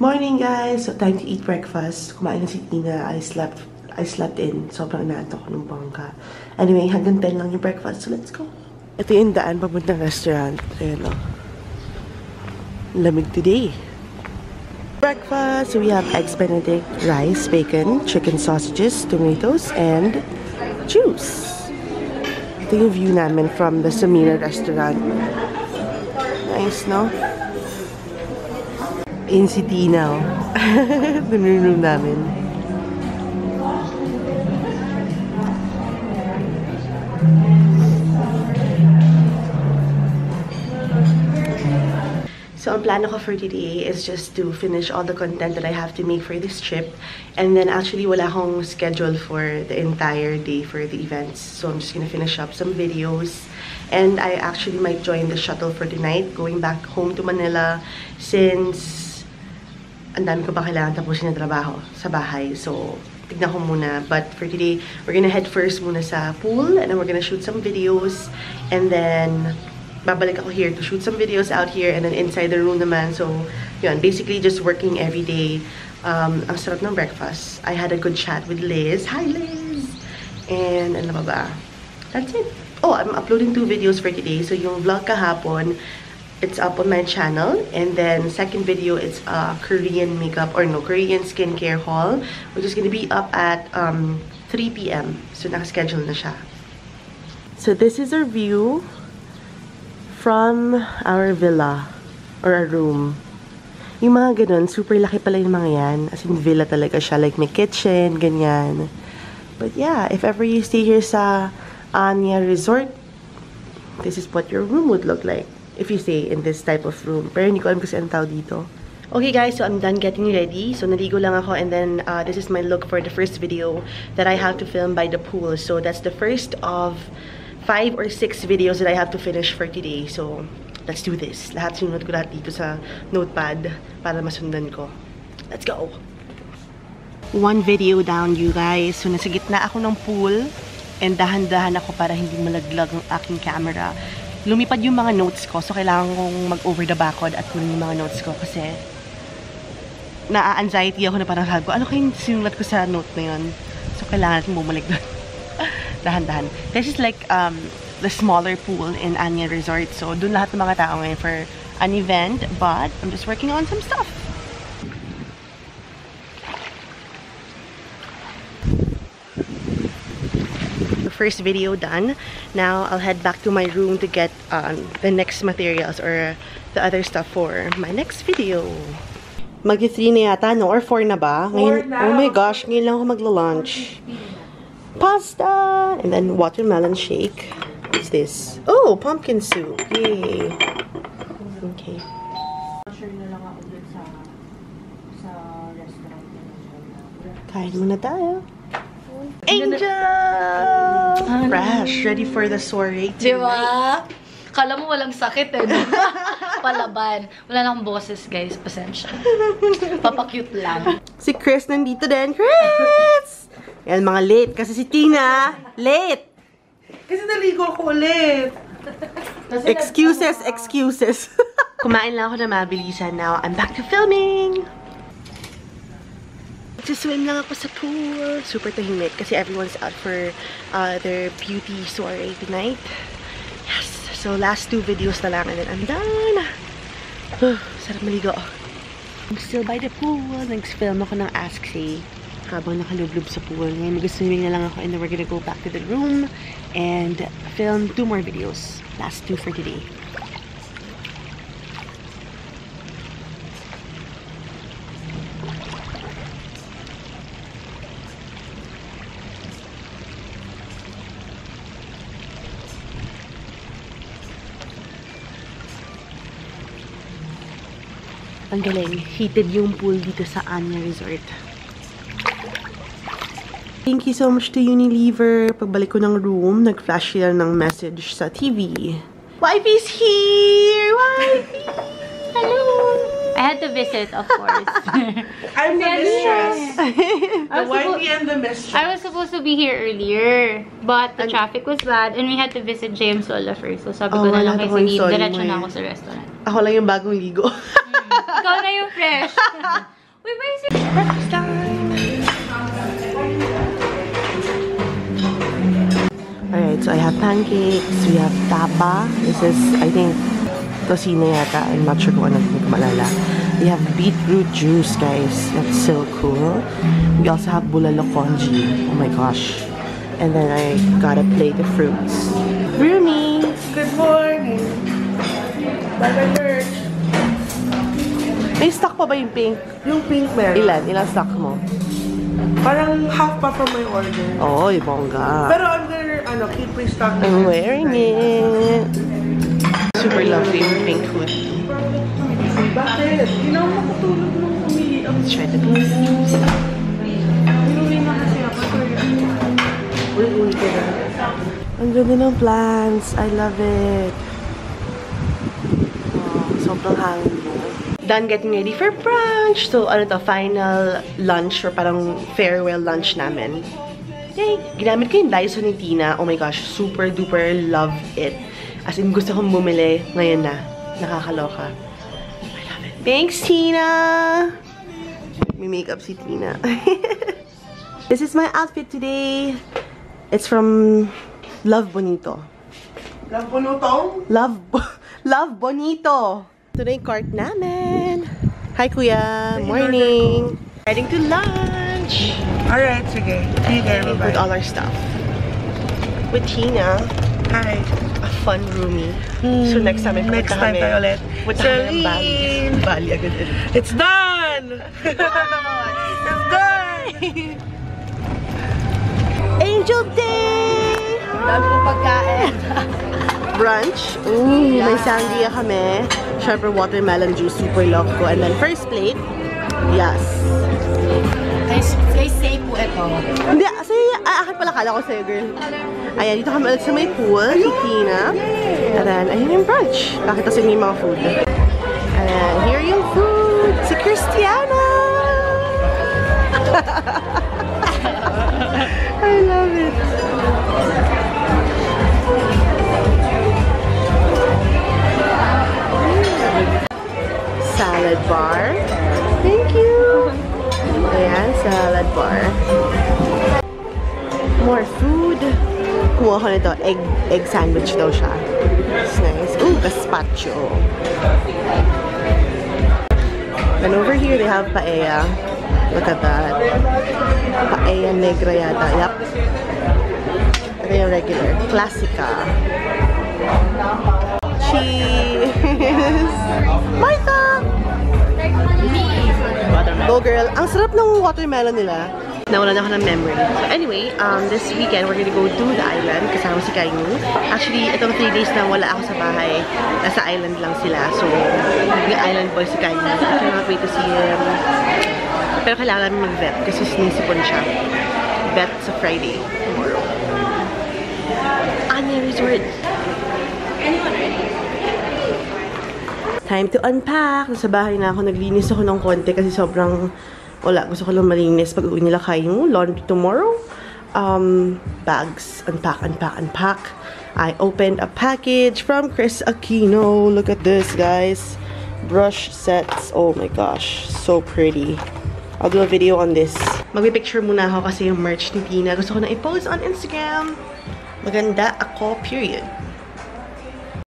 Morning guys! So time to eat breakfast. Kumain na si Tina. I slept in. Sobrang inaantok ko ng bangka. Anyway, hanggang 10 lang yung breakfast. So let's go. Ito yung daan papuntang restaurant. Ayan o. Lamig today. Breakfast. So we have eggs benedict, rice, bacon, chicken sausages, tomatoes, and juice. Ito yung view namin from the Samira restaurant. Nice, no? In si Tina, oh. Dun yung room namin. So, ang plano ko for today is just to finish all the content that I have to make for this trip. And then, actually, wala akong schedule for the entire day for the events. So, I'm just gonna finish up some videos. And I actually might join the shuttle for tonight, going back home to Manila since ang dami ko pa kailangan tapusin na trabaho sa bahay. So, tignan ko muna. But for today, we're gonna head first muna sa pool and then we're gonna shoot some videos. And then, babalik ako here to shoot some videos out here and then inside the room naman. So, yun. Basically, just working every day. Ang sarap ng breakfast. I had a good chat with Liz. Hi, Liz! And, ano ba ba? That's it. Oh, I'm uploading 2 videos for today. So, yung vlog kahapon, it's up on my channel. And then, second video, it's a Korean makeup, or no, Korean skincare haul, which is gonna be up at 3 p.m. So, nakaschedule na siya. So, this is our view from our villa, or our room. Yung mga ganun, super laki pala yung mga yan. As in, villa talaga siya. Like, may kitchen, ganyan. But yeah, if ever you stay here sa Anya Resort, this is what your room would look like if you stay in this type of room. Pero hindi ko alam kasi ang tao dito. Okay guys, so I'm done getting ready. So naligo lang ako and then this is my look for the first video that I have to film by the pool. So that's the first of 5 or 6 videos that I have to finish for today. So let's do this. Lahat sinunod ko lahat dito sa notepad para masundan ko. Let's go! 1 video down, you guys. So nasa gitna ako ng pool and dahan-dahan ako para hindi malaglag ang aking camera. Lumipad yung mga notes ko. So, kailangan kong mag-over the backward at kunin yung mga notes ko kasi na-anxiety ako na parang sabi ko, ano kayong sinulat ko sa note na yun? So, kailangan natin bumalik doon. Dahan-dahan. This is like the smaller pool in Anya Resort. So, doon lahat ng mga tao ngayon for an event. But, I'm just working on some stuff. First video done. Now I'll head back to my room to get the next materials or the other stuff for my next video. Mag-3 na yata, no? Or 4 na ba? Ngayon, oh my gosh, ngayon lang ako magla-lunch. Pasta! And then watermelon shake. What's this? Oh, pumpkin soup. Yay! Okay. Kain muna tayo. Angel! Fresh, ready for the soiree tonight. Diba? Kala mo walang sakit eh. Palaban. Wala nang boses guys, pasensya. Papakute lang. Si Chris nandito din. Chris! Yan, mga late. Kasi si Tina, late. Kasi naligo ako ulit. Excuses, excuses. Kumain lang ako na mabilisan. Now, I'm back to filming. Swim lang ako sa pool. Super tahimik kasi everyone's out for their beauty soiree tonight. Yes! So, last 2 videos na lang and then I'm done. Sarap maligo. I'm still by the pool. Nag-film ako ng Ask-A habang nakalublob sa pool. Ngayon, mag-swimming na lang ako and then we're gonna go back to the room and film 2 more videos. Last 2 for today. Ang galing. Heated yung pool dito sa Anya Resort. Thank you so much to Unilever. Pagbalik ko ng room, nag-flash sila ng message sa TV. Wifey's here! Wifey! Hello! I had to visit, of course. I'm the mistress. The wifey and the mistress. I was supposed to be here earlier, but the traffic was bad and we had to visit James Sola first. So sabi ko na lang kay Celine, diretso na ako sa restaurant. Ako lang yung bagong ligo. Ikaw na yung fresh. Uy, ba yung Breakfast time! Alright, so I have pancakes, we have tapa. This is, I think, tocino yata. I'm not sure kung ano, hindi ko maalala. We have beetroot juice, guys. That's so cool. We also have bulalo congee. Oh my gosh. And then I got a plate of fruits. Rumi! Good morning. Bye-bye, Merch. May stock pa ba yung pink? Yung pink meron. Ilan? Ilang stock mo? Parang half pa from my order. Oh, bongga. Pero under, keep restock. I'm wearing it. Super lovely yung pink hoodie. Bakit? Hindi na ako makatulog nung pumili ako. Let's try the pink. Pinuwi na kasi ako. Uy, ka na. Ang ganda ng plants. I love it. Oh, sobrang hangin. Done getting ready for brunch. So, ano to, final lunch or parang farewell lunch namin. Yay! Ginamit ko yung Dyson ni Tina. Oh my gosh, super duper love it. As in, gusto kong bumili ngayon na. Nakakaloka. I love it. Thanks, Tina! May makeup si Tina. This is my outfit today. It's from Love Bonito. Love Bonito? Love Bonito! Ito na yung cart namin. Hi, Kuya. Morning. Heading to lunch. Alright, sige. See you there. With Bye-bye. all our stuff. With Tina. Hi. A fun roomie. So next time, Next time tayo ulit. Punta kami ng Bali. Celine! Bali agad din. It's done! It's done! Angel Day! dami kong pagkain. Brunch. May sangria kami. Syempre, watermelon juice. Super love ko. And then, first plate. Yes. Kay say po ito. Hindi, akin pala kala ko sa'yo, girl. Ayan, dito kami ulit sa may pool. Si Tina. And then, ayun yung brunch. Bakit kasi yung mga food. And then, here yung food. Si Christiana! I love it. Salad bar. Thank you. Ayan, salad bar. More food. Kumuha ko nito. Egg sandwich daw siya. It's nice. Ooh, gazpacho. And over here, they have paella. Look at that. Paella negra yata. Yup. Ito yung regular. Classica. Cheese! Martha! Go girl. Ang sarap ng watermelon nila. Nawalan ako ng memory. So anyway, this weekend, we're gonna go to the island kasama si Kainu. Actually, itong 3 days na wala ako sa bahay. Nasa island lang sila. So, naging island boy si Kainu. I cannot wait to see him. Pero kailangan namin mag-vet kasi sinisipon siya. Vet sa Friday. Tomorrow. Anya Resort. Time to unpack. Nasa bahay na ako. Naglinis ako ng konti kasi sobrang wala. Gusto ko lang malinis pag uwi nila kayo. Laundry tomorrow. Bags. Unpack, unpack, unpack. I opened a package from Chris Aquino. Look at this, guys. Brush sets. Oh my gosh. So pretty. I'll do a video on this. Magpipicture muna ako kasi yung merch ni Tina. Gusto ko na i-post on Instagram. Maganda ako, period.